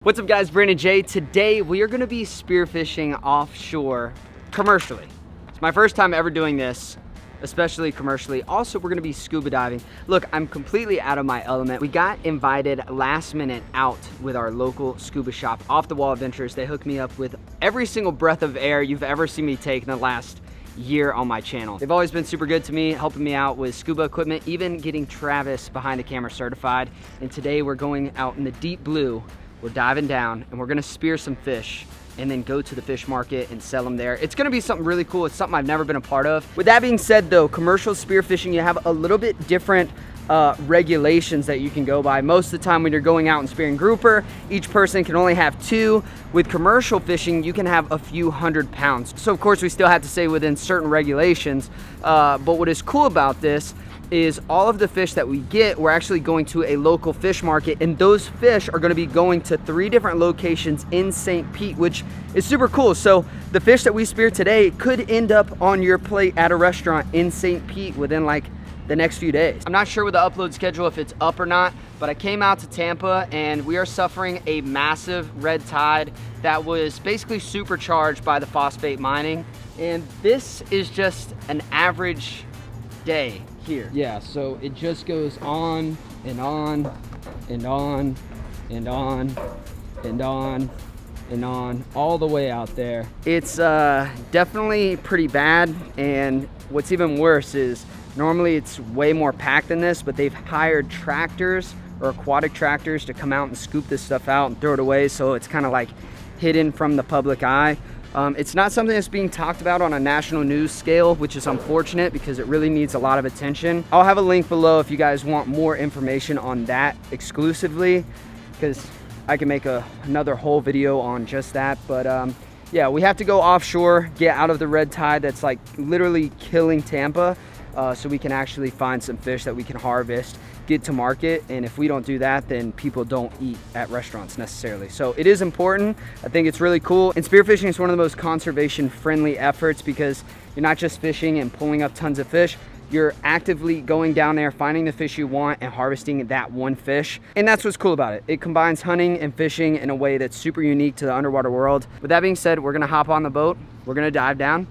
What's up guys, Brandon J. Today we are gonna be spearfishing offshore commercially. It's my first time ever doing this, especially commercially. Also, we're gonna be scuba diving. Look, I'm completely out of my element. We got invited last minute out with our local scuba shop, Off the Wall Adventures. They hooked me up with every single breath of air you've ever seen me take in the last year on my channel. They've always been super good to me, helping me out with scuba equipment, even getting Travis behind the camera certified. And today we're going out in the deep blue. We're diving down and we're gonna spear some fish and then go to the fish market and sell them there. It's gonna be something really cool. It's something I've never been a part of. With that being said though, commercial spearfishing, you have a little bit different regulations that you can go by. Most of the time when you're going out and spearing grouper, each person can only have 2. With commercial fishing, you can have a few hundred pounds. So of course we still have to stay within certain regulations, but what is cool about this is all of the fish that we get, we're actually going to a local fish market, and those fish are going to be going to 3 different locations in St. Pete, which is super cool. So the fish that we spear today could end up on your plate at a restaurant in St. Pete within like the next few days. I'm not sure with the upload schedule if it's up or not, but I came out to Tampa and we are suffering a massive red tide that was basically supercharged by the phosphate mining. And this is just an average day here. Yeah, so it just goes on and on and on and on and on and on all the way out there. It's definitely pretty bad, and what's even worse is normally it's way more packed than this, but they've hired tractors or aquatic tractors to come out and scoop this stuff out and throw it away, so it's kind of like hidden from the public eye. It's not something that's being talked about on a national news scale, which is unfortunate because it really needs a lot of attention. I'll have a link below if you guys want more information on that exclusively, because I can make another whole video on just that. But yeah, we have to go offshore, get out of the red tide that's like literally killing Tampa, so we can actually find some fish that we can harvest, get to market. And if we don't do that, then people don't eat at restaurants necessarily. So it is important. I think it's really cool. And spearfishing is one of the most conservation friendly efforts because you're not just fishing and pulling up tons of fish. You're actively going down there, finding the fish you want and harvesting that one fish. And that's what's cool about it. It combines hunting and fishing in a way that's super unique to the underwater world. With that being said, we're gonna hop on the boat. We're gonna dive down.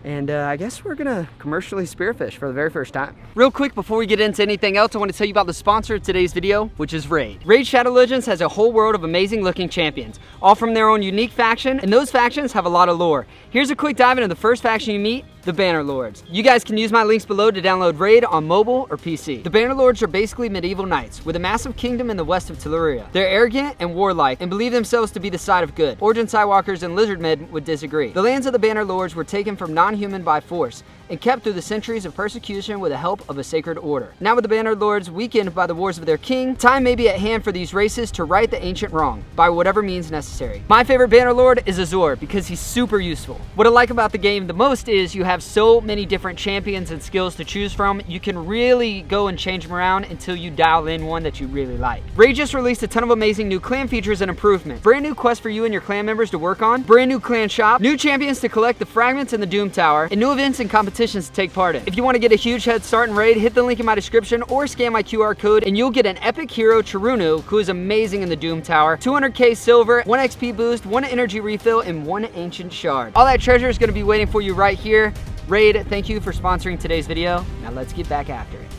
And I guess we're gonna commercially spearfish for the very first time. Real quick, before we get into anything else, I want to tell you about the sponsor of today's video, which is Raid. Raid Shadow Legends has a whole world of amazing looking champions, all from their own unique faction, and those factions have a lot of lore. Here's a quick dive into the first faction you meet, the Banner Lords. You guys can use my links below to download Raid on mobile or PC. The Banner Lords are basically medieval knights with a massive kingdom in the west of Telluria. They're arrogant and warlike and believe themselves to be the side of good. Origin Sidewalkers and Lizardmen would disagree. The lands of the Banner Lords were taken from non-human by force and kept through the centuries of persecution with the help of a sacred order. Now with the Banner Lords weakened by the wars of their king, time may be at hand for these races to right the ancient wrong by whatever means necessary. My favorite Banner Lord is Azor because he's super useful. What I like about the game the most is you have so many different champions and skills to choose from. You can really go and change them around until you dial in one that you really like. Raid just released a ton of amazing new clan features and improvements. Brand new quests for you and your clan members to work on, brand new clan shop, new champions to collect the fragments in the Doom Tower, and new events and competitions to take part in. If you want to get a huge head start in Raid, hit the link in my description or scan my QR code and you'll get an epic hero, Chirunu, who is amazing in the Doom Tower, 200k silver, 1 XP boost, 1 energy refill, and 1 ancient shard. All that treasure is going to be waiting for you right here. Raid, thank you for sponsoring today's video. Now let's get back after it.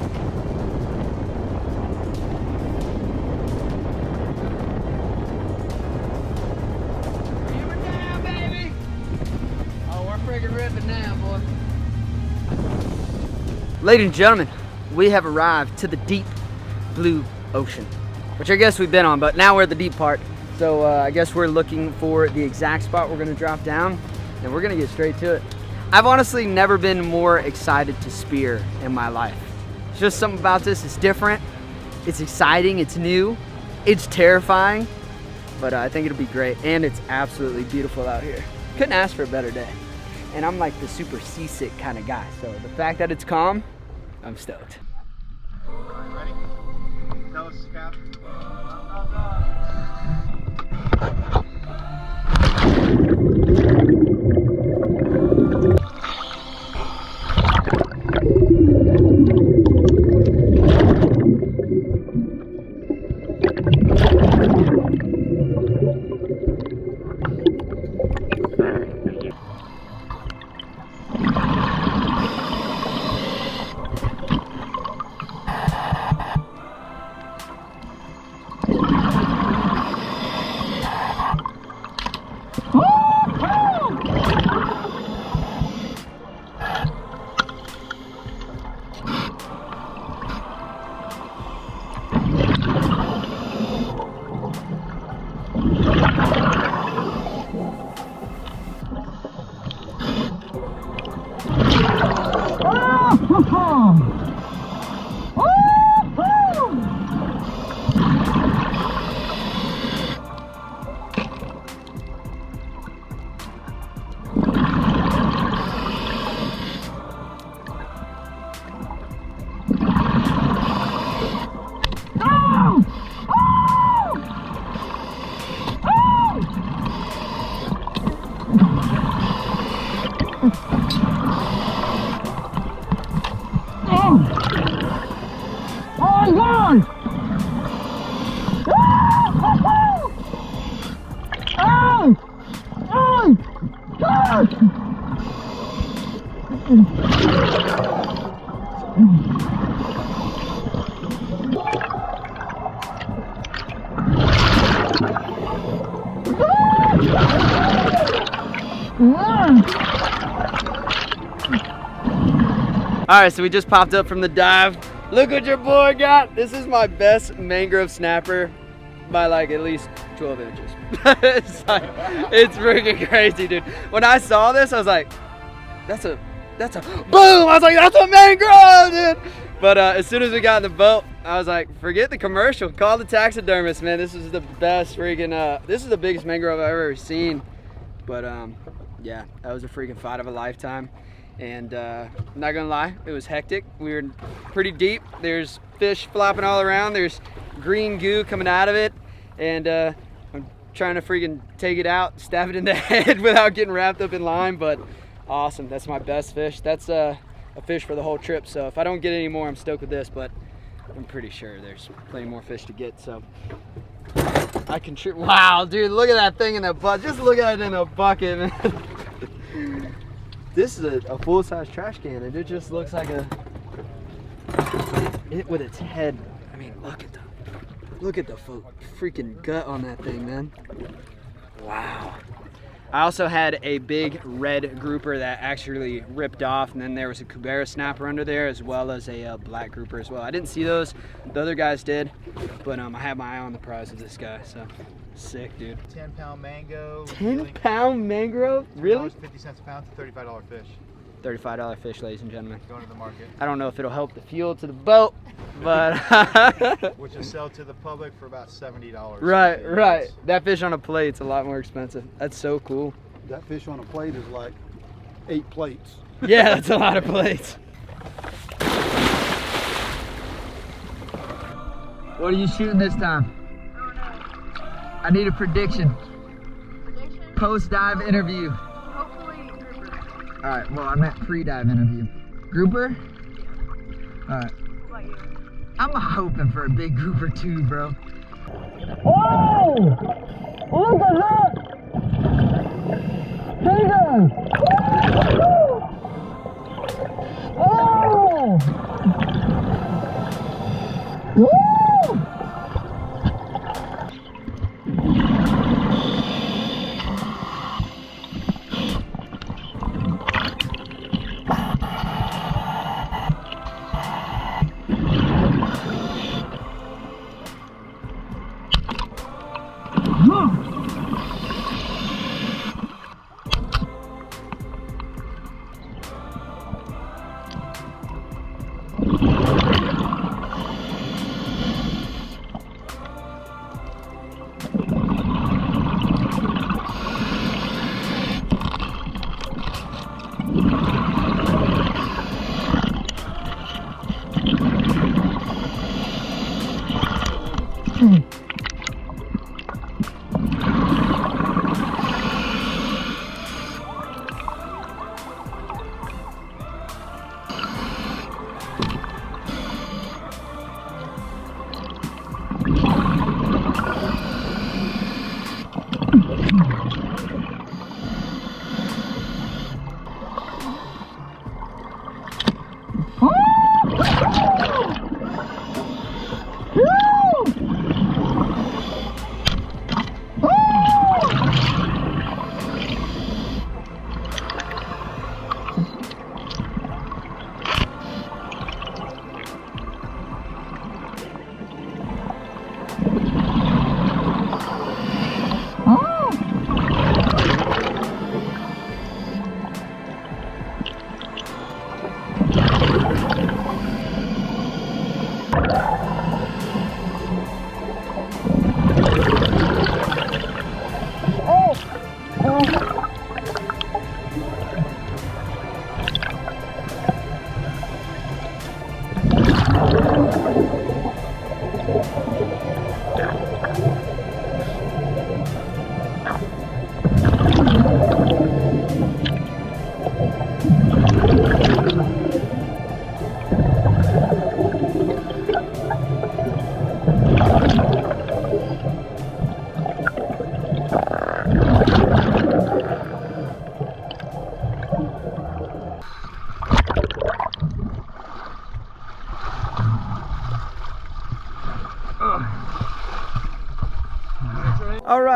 Hammer down, baby! Oh, we're friggin' ripping now, boy. Ladies and gentlemen, we have arrived to the deep blue ocean, which I guess we've been on, but now we're at the deep part. So I guess we're looking for the exact spot we're gonna drop down, and we're gonna get straight to it. I've honestly never been more excited to spear in my life. It's just something about this, it's different, it's exciting, it's new, it's terrifying, but I think it'll be great, and it's absolutely beautiful out here. Couldn't ask for a better day. And I'm like the super seasick kind of guy, so the fact that it's calm, I'm stoked. Ready? No scout. All right, so we just popped up from the dive. Look what your boy got. This is my best mangrove snapper by like at least 12 inches. it's freaking crazy, dude. When I saw this, I was like, that's a boom. I was like, that's a mangrove, dude. But as soon as we got in the boat, I was like, forget the commercial. Call the taxidermist, man. This is the best freaking, this is the biggest mangrove I've ever seen. But yeah, that was a freaking fight of a lifetime. And I'm not gonna lie, it was hectic. We were pretty deep. There's fish flopping all around. There's green goo coming out of it. And I'm trying to freaking take it out, stab it in the head without getting wrapped up in line, but awesome. That's my best fish. That's a fish for the whole trip. So if I don't get any more, I'm stoked with this, but I'm pretty sure there's plenty more fish to get, so. I can trip. Wow, dude, look at that thing in the bucket. Just look at it in a bucket, man. This is a full-size trash can, and it just looks like it with its head. I mean, look at the freaking gut on that thing, man. Wow. I also had a big red grouper that actually ripped off, and then there was a Cubera snapper under there, as well as a black grouper as well. I didn't see those, the other guys did, but I had my eye on the prize of this guy, so sick, dude. 10-pound mango. 10-pound mangrove? Really? 50 cents a pound to $35 fish. $35 fish, ladies and gentlemen. Going to the market. I don't know if it'll help the fuel to the boat, but which is sell to the public for about $70. Right. That fish on a plate's a lot more expensive. That's so cool. That fish on a plate is like 8 plates. Yeah, that's a lot of plates. What are you shooting this time? I need a prediction. Post-dive interview. Hopefully grouper. All right, well, I meant pre-dive interview. Grouper? All right. What about you? I'm hoping for a big grouper too, bro. Oh! Look at that! Jiggin! Oh! Woo!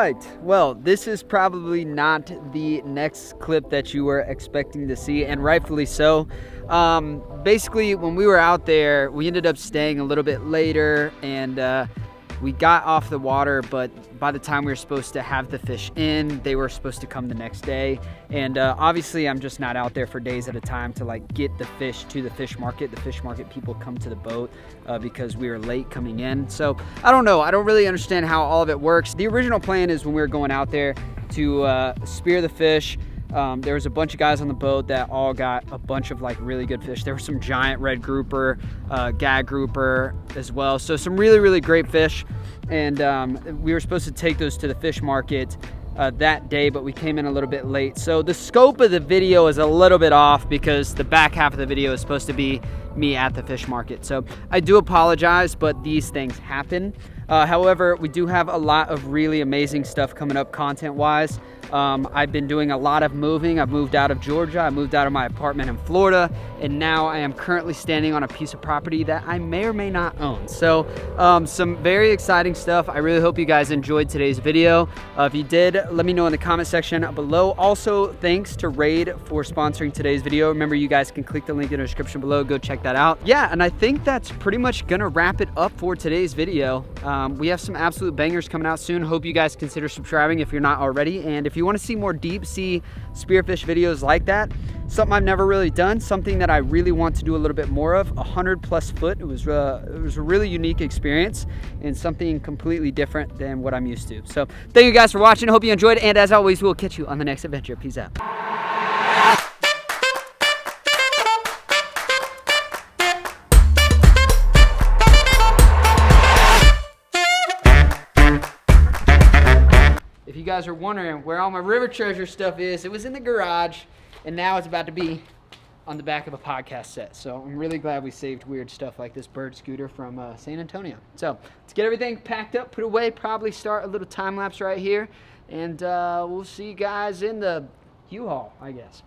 right, well, this is probably not the next clip that you were expecting to see, and rightfully so. Basically, when we were out there, we ended up staying a little bit later, and we got off the water, but by the time we were supposed to have the fish in, they were supposed to come the next day. And obviously, I'm just not out there for days at a time to like get the fish to the fish market. The fish market people come to the boat because we were late coming in. So I don't know. I don't really understand how all of it works. The original plan is when we were going out there to spear the fish. There was a bunch of guys on the boat that all got a bunch of like really good fish. There was some giant red grouper, gag grouper as well. So some really, really great fish. And we were supposed to take those to the fish market that day, but we came in a little bit late. So the scope of the video is a little bit off because the back half of the video is supposed to be me at the fish market. So I do apologize, but these things happen. However, we do have a lot of really amazing stuff coming up content-wise. I've been doing a lot of moving. I've moved out of Georgia. I moved out of my apartment in Florida, and now I am currently standing on a piece of property that I may or may not own. So some very exciting stuff. I really hope you guys enjoyed today's video. If you did, let me know in the comment section below. Also, thanks to Raid for sponsoring today's video. Remember, you guys can click the link in the description below. Go check that out. Yeah, and I think that's pretty much gonna wrap it up for today's video. We have some absolute bangers coming out soon. Hope you guys consider subscribing if you're not already. And if you want to see more deep sea spearfish videos like that, something I've never really done, something that I really want to do a little bit more of, 100+ foot. It was a really unique experience and something completely different than what I'm used to. So thank you guys for watching. Hope you enjoyed, and as always, we'll catch you on the next adventure. Peace out. If you guys are wondering where all my river treasure stuff is, it was in the garage, and now it's about to be on the back of a podcast set. So I'm really glad we saved weird stuff like this bird scooter from San Antonio. So let's get everything packed up, put away, probably start a little time lapse right here, and we'll see you guys in the U-Haul, I guess.